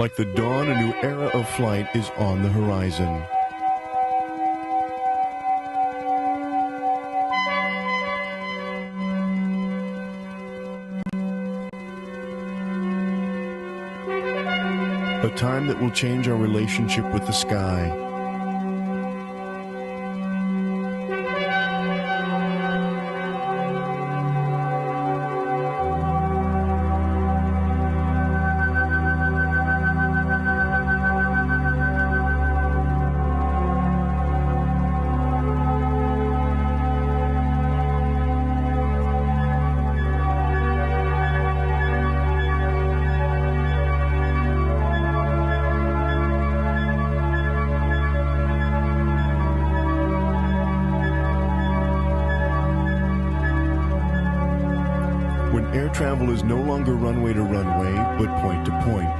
Like the dawn, a new era of flight is on the horizon. A time that will change our relationship with the sky. Air travel is no longer runway to runway, but point to point.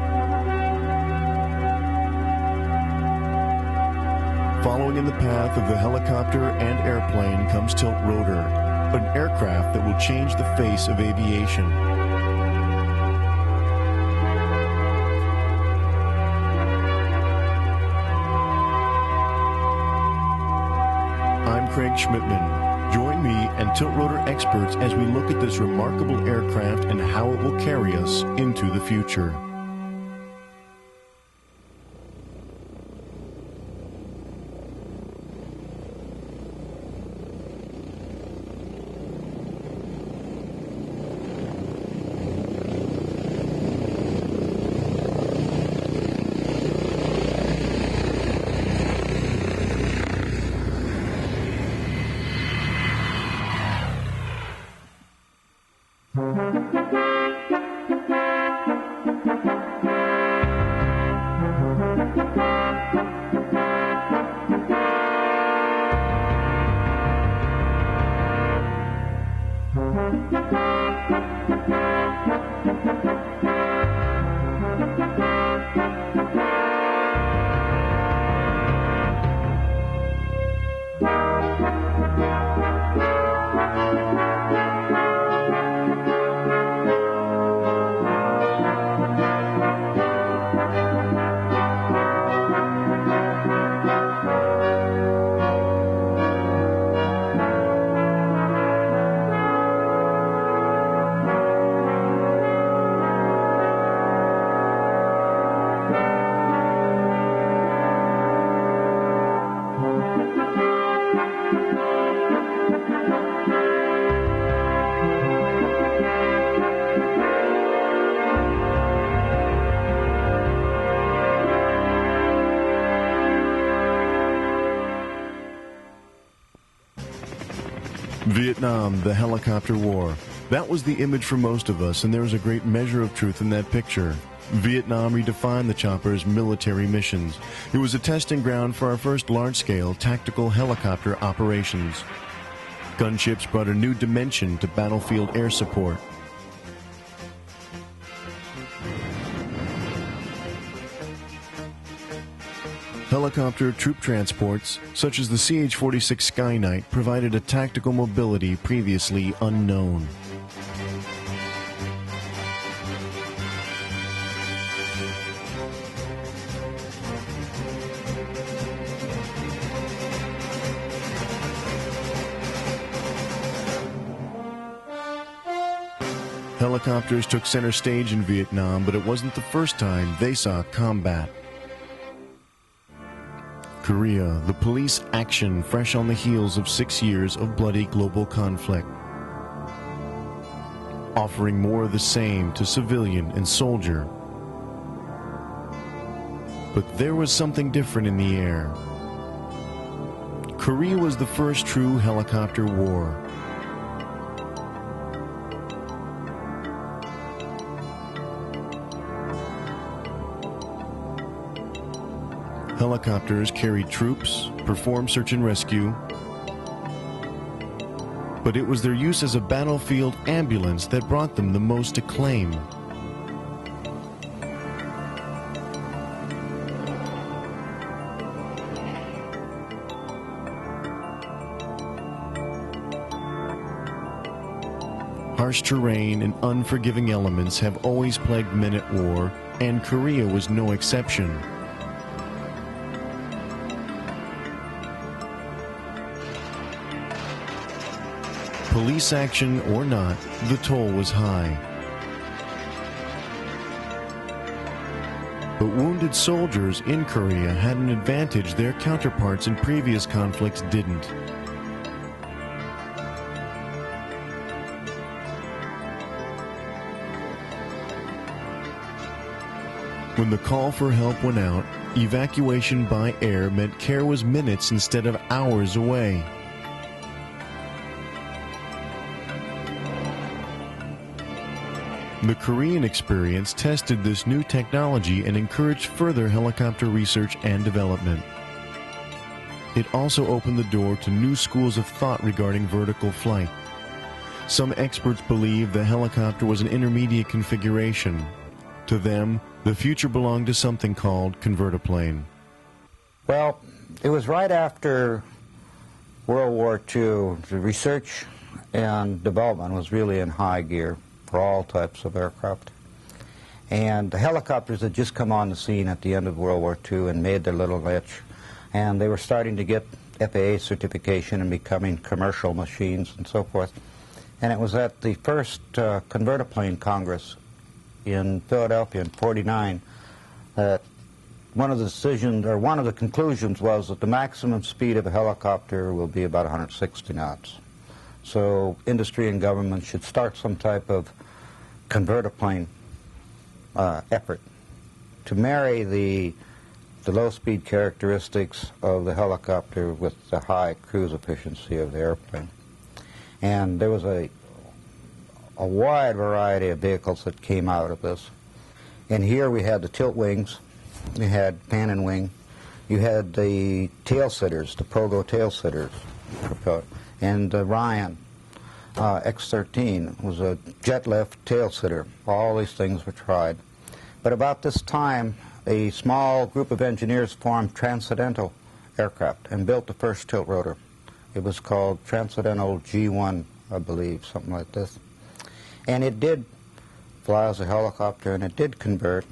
Following in the path of the helicopter and airplane comes Tiltrotor, an aircraft that will change the face of aviation. I'm Craig Schmidtman. Join me and Tiltrotor experts as we look at this remarkable aircraft and how it will carry us into the future. Vietnam, the helicopter war. That was the image for most of us, and there was a great measure of truth in that picture. Vietnam redefined the chopper's military missions. It was a testing ground for our first large-scale tactical helicopter operations. Gunships brought a new dimension to battlefield air support. Helicopter troop transports, such as the CH-46 Sky Knight, provided a tactical mobility previously unknown. Helicopters took center stage in Vietnam, but it wasn't the first time they saw combat. Korea, the police action fresh on the heels of 6 years of bloody global conflict. Offering more of the same to civilian and soldier. But there was something different in the air. Korea was the first true helicopter war. Helicopters carried troops, performed search and rescue, but it was their use as a battlefield ambulance that brought them the most acclaim. Harsh terrain and unforgiving elements have always plagued men at war, and Korea was no exception. Police action or not, the toll was high. But wounded soldiers in Korea had an advantage their counterparts in previous conflicts didn't. When the call for help went out, evacuation by air meant care was minutes instead of hours away. The Korean experience tested this new technology and encouraged further helicopter research and development. It also opened the door to new schools of thought regarding vertical flight. Some experts believe the helicopter was an intermediate configuration. To them, the future belonged to something called convertiplane. Well, it was right after World War II. The research and development was really in high gear for all types of aircraft. And the helicopters had just come on the scene at the end of World War II and made their little niche. And they were starting to get FAA certification and becoming commercial machines and so forth. And it was at the first convertiplane Congress in Philadelphia in '49 that one of the decisions, or one of the conclusions, was that the maximum speed of a helicopter will be about 160 knots. So industry and government should start some type of convertiplane effort to marry the low-speed characteristics of the helicopter with the high cruise efficiency of the airplane. And there was a wide variety of vehicles that came out of this. And here we had the tilt wings, we had fan and wing, you had the tail sitters, the pogo tail sitters, and Ryan X-13 was a jet lift tail sitter. All these things were tried. But about this time, a small group of engineers formed Transcendental Aircraft and built the first tilt rotor. It was called Transcendental G1, I believe, something like this. And it did fly as a helicopter, and it did convert.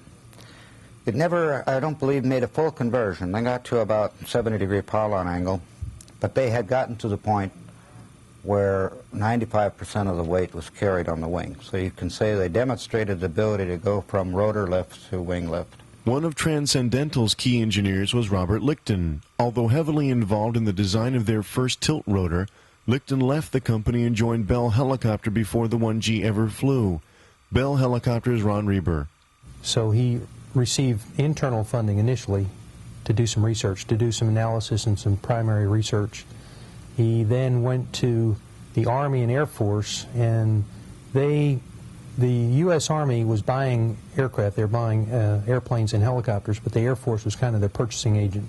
It never, I don't believe, made a full conversion. They got to about 70-degree power angle, but they had gotten to the point where 95% of the weight was carried on the wing. So you can say they demonstrated the ability to go from rotor lift to wing lift. One of Transcendental's key engineers was Robert Lipton. Although heavily involved in the design of their first tilt rotor, Lipton left the company and joined Bell Helicopter before the 1G ever flew. Bell Helicopter's Ron Reber. So he received internal funding initially to do some research, to do some analysis and some primary research. He then went to the Army and Air Force, and the U.S. Army was buying aircraft. They were buying airplanes and helicopters, but the Air Force was kind of the purchasing agent,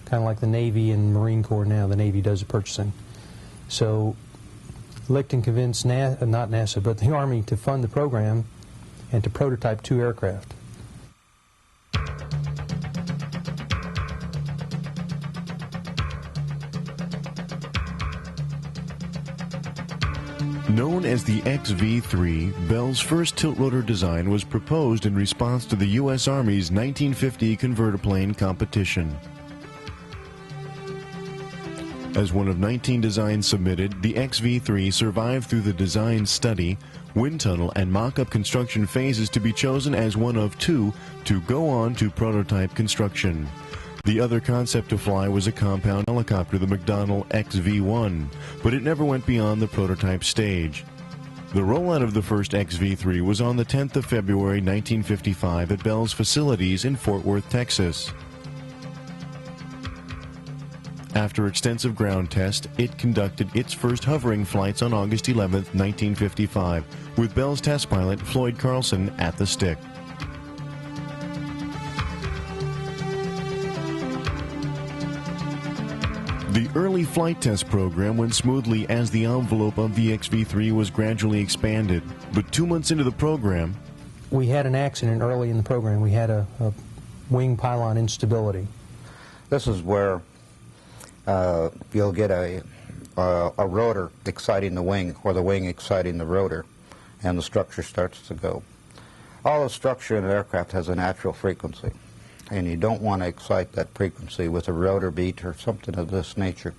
kind of like the Navy and Marine Corps now. The Navy does the purchasing. So Lipton convinced not NASA, but the Army to fund the program and to prototype 2 aircraft. Known as the XV-3, Bell's first tilt rotor design was proposed in response to the U.S. Army's 1950 convertiplane competition. As one of 19 designs submitted, the XV-3 survived through the design study, wind tunnel, and mock-up construction phases to be chosen as one of 2 to go on to prototype construction. The other concept to fly was a compound helicopter, the McDonnell XV-1, but it never went beyond the prototype stage. The rollout of the first XV-3 was on the 10th of February 1955 at Bell's facilities in Fort Worth, Texas. After extensive ground tests, it conducted its first hovering flights on August 11, 1955, with Bell's test pilot Floyd Carlson at the stick. The early flight test program went smoothly as the envelope of the XV-3 was gradually expanded. But 2 months into the program, we had an accident early in the program. We had a wing pylon instability. This is where you'll get a rotor exciting the wing, or the wing exciting the rotor, and the structure starts to go. All the structure in an aircraft has a natural frequency, and you don't want to excite that frequency with a rotor beat or something of this nature.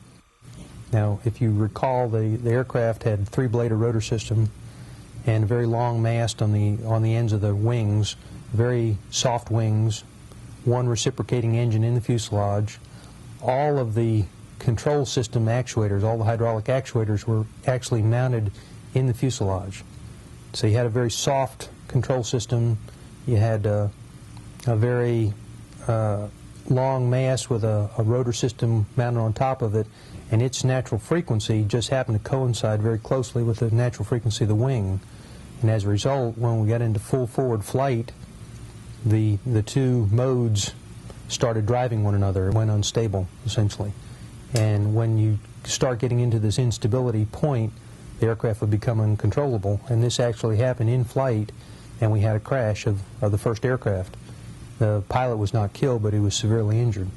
Now, if you recall, the aircraft had three-bladed rotor system and a very long mast on the ends of the wings, very soft wings, one reciprocating engine in the fuselage. All of the control system actuators, all the hydraulic actuators, were actually mounted in the fuselage. So you had a very soft control system. You had a very long mast with a rotor system mounted on top of it, and its natural frequency just happened to coincide very closely with the natural frequency of the wing. And as a result, when we got into full forward flight, the two modes started driving one another. It went unstable, essentially. And when you start getting into this instability point, the aircraft would become uncontrollable. And this actually happened in flight, and we had a crash of the first aircraft. The pilot was not killed, but he was severely injured.